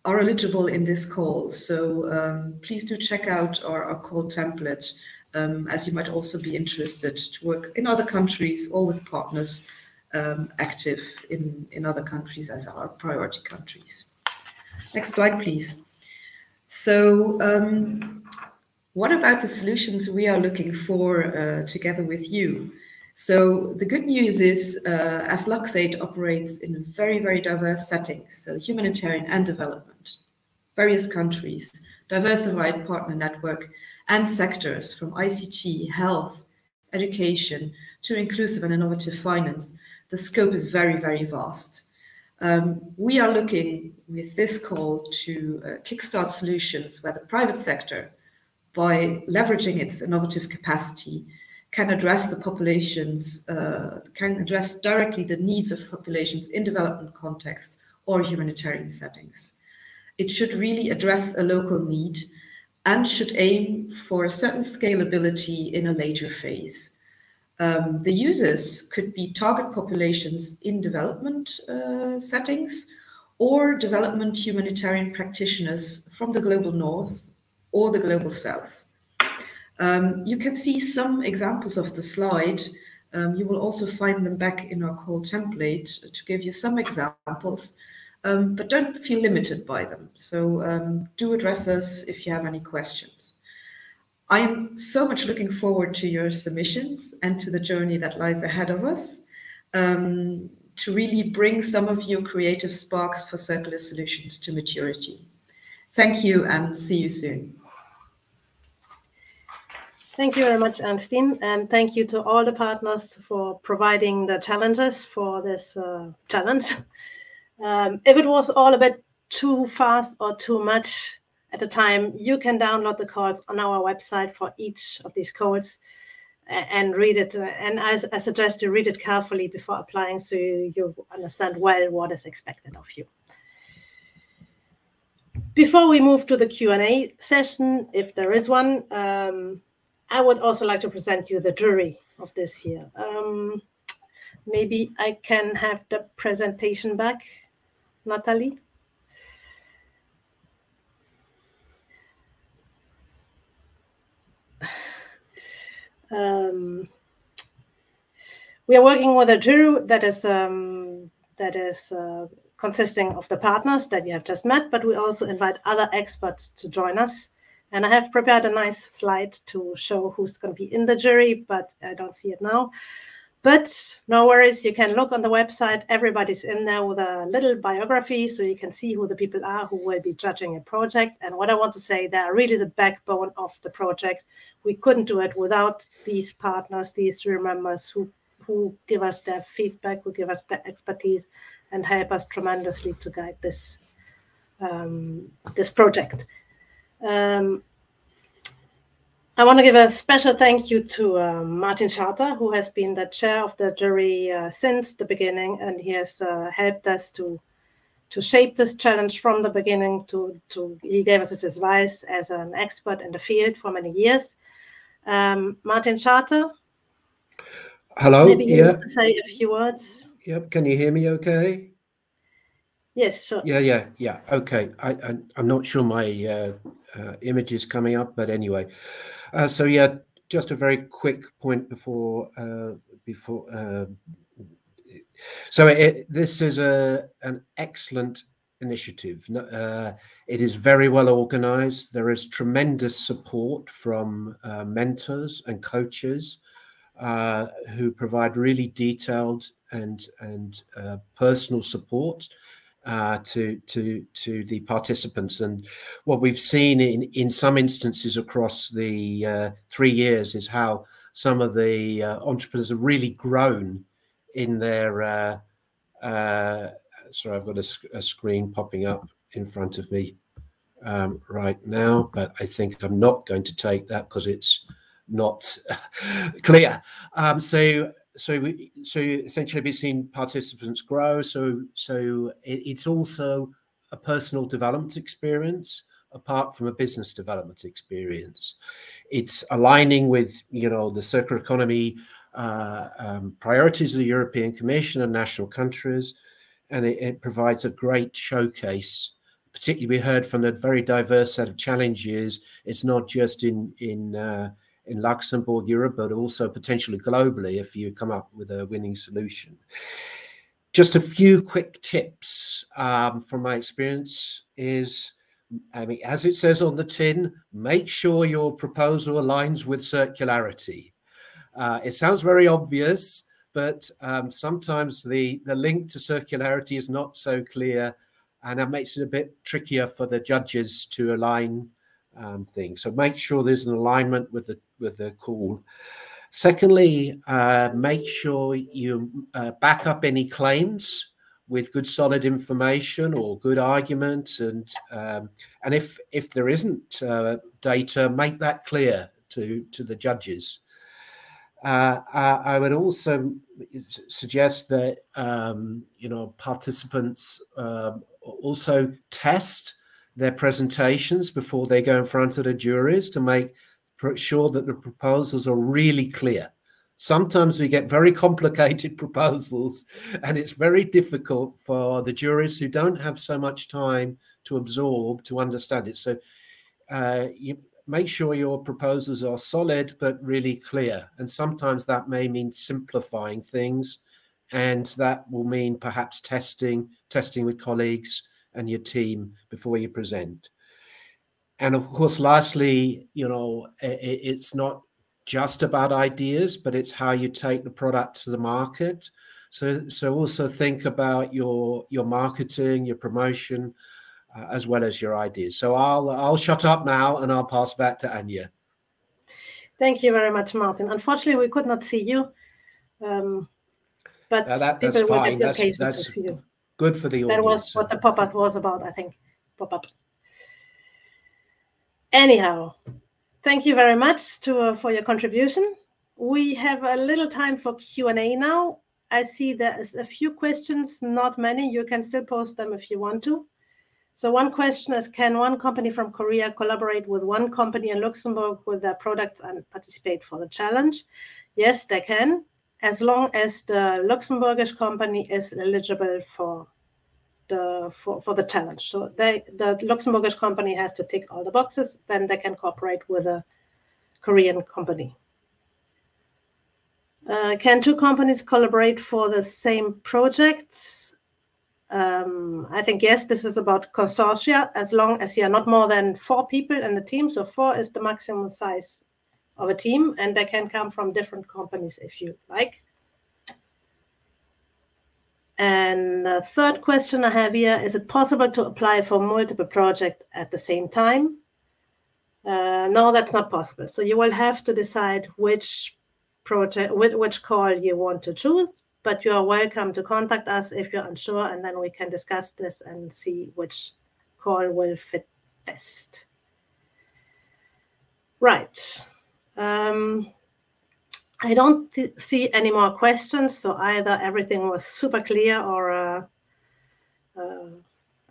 are eligible in this call. So please do check out our call template, as you might also be interested to work in other countries or with partners active in other countries as our priority countries. Next slide, please. So what about the solutions we are looking for together with you? So the good news is, as LuxAid operates in very, very diverse settings, so humanitarian and development, various countries, diversified partner network, and sectors from ICT, health, education, to inclusive and innovative finance, the scope is very, very vast. We are looking with this call to kickstart solutions where the private sector, by leveraging its innovative capacity, can address the populations, can address directly the needs of populations in development contexts or humanitarian settings. It should really address a local need and should aim for a certain scalability in a later phase. The users could be target populations in development settings or development humanitarian practitioners from the global north or the global south. You can see some examples of the slide. You will also find them back in our call template to give you some examples, but don't feel limited by them. So do address us if you have any questions. I am so much looking forward to your submissions and to the journey that lies ahead of us, to really bring some of your creative sparks for circular solutions to maturity. Thank you and see you soon. Thank you very much, Ernstine, and thank you to all the partners for providing the challenges for this challenge. If it was all a bit too fast or too much at the time, you can download the calls on our website for each of these calls and read it. And I suggest you read it carefully before applying so you understand well what is expected of you. Before we move to the Q&A session, if there is one, I would also like to present you the jury of this year. Maybe I can have the presentation back, Natalie. We are working with a jury that is consisting of the partners that you have just met, but we also invite other experts to join us. And I have prepared a nice slide to show who's going to be in the jury, but I don't see it now. But no worries, you can look on the website. Everybody's in there with a little biography, so you can see who the people are who will be judging a project. And what I want to say, they are really the backbone of the project. We couldn't do it without these partners, these 3 members who give us their feedback, who give us their expertise, and help us tremendously to guide this this project. I want to give a special thank you to Martin Scharter, who has been the chair of the jury since the beginning, and he has helped us to shape this challenge from the beginning. He gave us his advice as an expert in the field for many years. Martin Scharter. Hello. Maybe you can say a few words. Yep. Can you hear me? Okay. Yes, sure. Yeah. Okay. I'm not sure my image is coming up, but anyway. So yeah, just a very quick point before. So this is an excellent initiative. It is very well organized. There is tremendous support from mentors and coaches who provide really detailed and personal support to the participants. And what we've seen in some instances across the 3 years is how some of the entrepreneurs have really grown in their sorry, I've got a screen popping up in front of me right now, but I think I'm not going to take that because it's not clear. So essentially we've seen participants grow. So it's also a personal development experience apart from a business development experience. It's aligning with, the circular economy priorities of the European Commission and national countries, and it provides a great showcase. Particularly, we heard from a very diverse set of challenges. It's not just in Luxembourg, Europe, but also potentially globally if you come up with a winning solution. Just a few quick tips from my experience is, as it says on the tin, make sure your proposal aligns with circularity. It sounds very obvious, but sometimes the link to circularity is not so clear, and that makes it a bit trickier for the judges to align things. So make sure there's an alignment with the call. Secondly, make sure you back up any claims with good solid information or good arguments, and if there isn't data, make that clear to the judges. I would also suggest that participants also test their presentations before they go in front of the juries to make sure that the proposals are really clear. Sometimes we get very complicated proposals, and it's very difficult for the juries who don't have so much time to absorb to understand it. So you make sure your proposals are solid but really clear, and sometimes that may mean simplifying things, and that will mean perhaps testing with colleagues and your team before you present. And of course, lastly, it's not just about ideas, but it's how you take the product to the market. So also think about your marketing, your promotion, as well as your ideas. So I'll shut up now and I'll pass back to Anja. Thank you very much, Martin. Unfortunately, we could not see you, but that's fine. That's good for the audience. That was what the pop-up was about, I think. Pop-up. Anyhow, thank you very much for your contribution. We have a little time for Q&A now. I see there's a few questions, not many. You can still post them if you want to. So one question is, can one company from Korea collaborate with one company in Luxembourg with their products and participate for the challenge? Yes, they can, as long as the Luxembourgish company is eligible for the challenge. So the Luxembourgish company has to tick all the boxes, then they can cooperate with a Korean company. Can two companies collaborate for the same projects? I think yes, this is about consortia, as long as you are not more than 4 people in the team. So 4 is the maximum size of a team, and they can come from different companies if you like. Then the third question I have here, is it possible to apply for multiple projects at the same time? No, that's not possible. So you will have to decide which project, which call you want to choose, but you are welcome to contact us if you're unsure, and then we can discuss this and see which call will fit best. Right. I don't see any more questions, so either everything was super clear or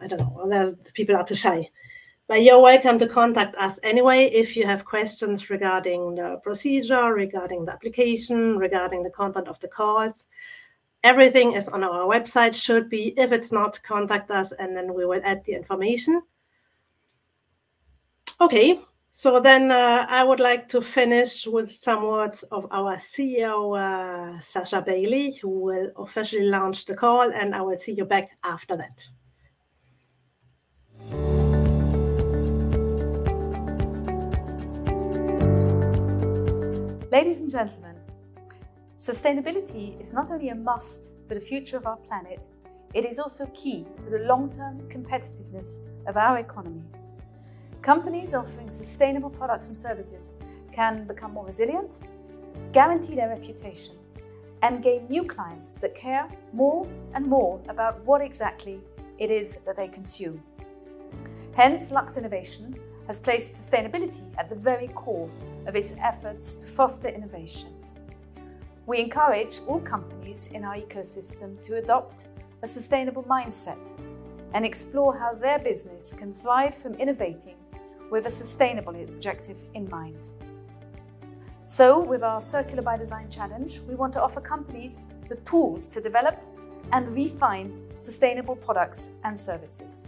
I don't know, or people are too shy. But you're welcome to contact us anyway if you have questions regarding the procedure, regarding the application, regarding the content of the calls. Everything is on our website, should be. If it's not, contact us and then we will add the information. Okay, so then I would like to finish with some words of our CEO, Sasha Bailey, who will officially launch the call, and I will see you back after that. Ladies and gentlemen, sustainability is not only a must for the future of our planet, it is also key for the long-term competitiveness of our economy. Companies offering sustainable products and services can become more resilient, guarantee their reputation, and gain new clients that care more and more about what exactly it is that they consume. Hence, Luxinnovation has placed sustainability at the very core of its efforts to foster innovation. We encourage all companies in our ecosystem to adopt a sustainable mindset and explore how their business can thrive from innovating with a sustainable objective in mind. So, with our Circular by Design challenge, we want to offer companies the tools to develop and refine sustainable products and services.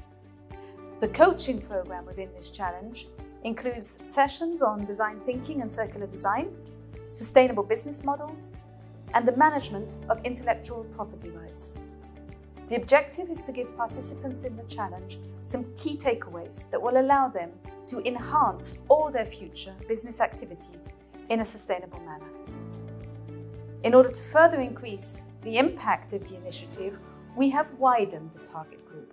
The coaching program within this challenge includes sessions on design thinking and circular design, sustainable business models, and the management of intellectual property rights. The objective is to give participants in the challenge some key takeaways that will allow them to enhance all their future business activities in a sustainable manner. In order to further increase the impact of the initiative, we have widened the target group.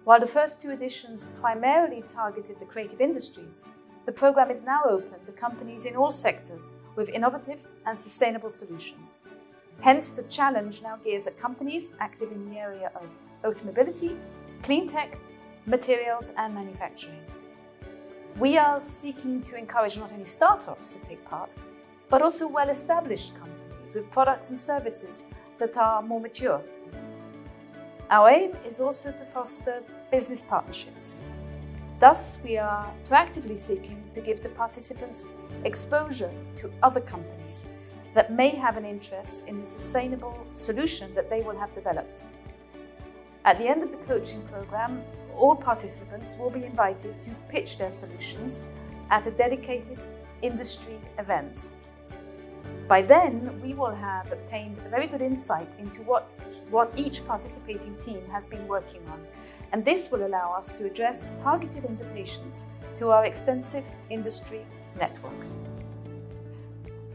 While the first two editions primarily targeted the creative industries, the program is now open to companies in all sectors with innovative and sustainable solutions. Hence, the challenge now gears at companies active in the area of automobility, clean tech, materials and manufacturing. We are seeking to encourage not only startups to take part, but also well-established companies with products and services that are more mature. Our aim is also to foster business partnerships. Thus, we are proactively seeking to give the participants exposure to other companies that may have an interest in the sustainable solution that they will have developed. At the end of the coaching program, all participants will be invited to pitch their solutions at a dedicated industry event. By then, we will have obtained a very good insight into what each participating team has been working on, and this will allow us to address targeted invitations to our extensive industry network.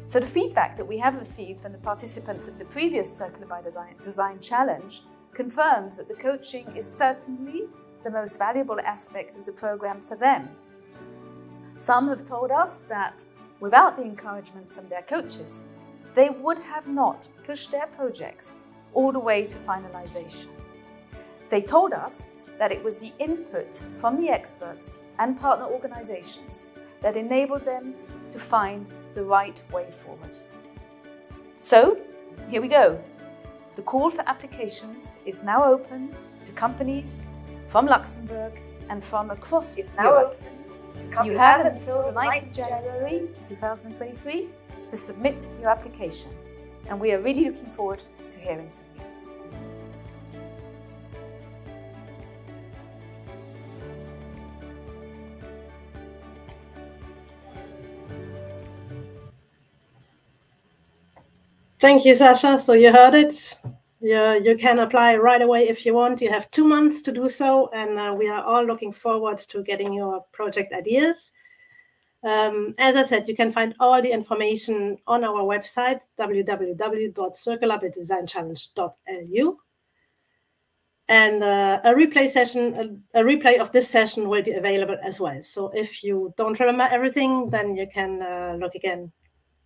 So the feedback that we have received from the participants of the previous Circular by Design challenge confirms that the coaching is certainly the most valuable aspect of the program for them. Some have told us that without the encouragement from their coaches, they would have not pushed their projects all the way to finalization. They told us that it was the input from the experts and partner organizations that enabled them to find the right way forward. So, here we go. The call for applications is now open to companies from Luxembourg and from across Europe. You have until the 9th of January 2023 to submit your application, and we are really looking forward to hearing from you. Thank you, Sasha. So you heard it. You can apply right away if you want. You have 2 months to do so, and we are all looking forward to getting your project ideas. As I said, you can find all the information on our website, www.circularbydesignchallenge.lu. And a replay of this session will be available as well. So if you don't remember everything, then you can look again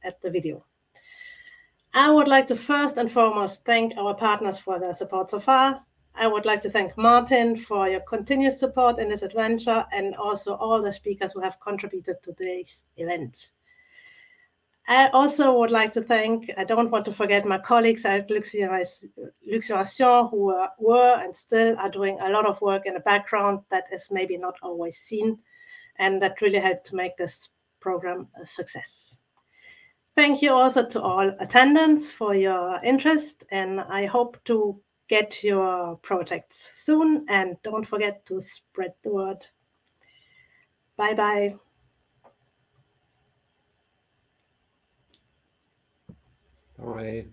at the video. I would like to first and foremost thank our partners for their support so far. I would like to thank Martin for your continuous support in this adventure, and also all the speakers who have contributed to today's event. I also would like to thank, I don't want to forget my colleagues at Luxinnovation who were and still are doing a lot of work in the background that is maybe not always seen, and that really helped to make this program a success. Thank you also to all attendants for your interest, and I hope to get your projects soon, and don't forget to spread the word. Bye-bye. Bye.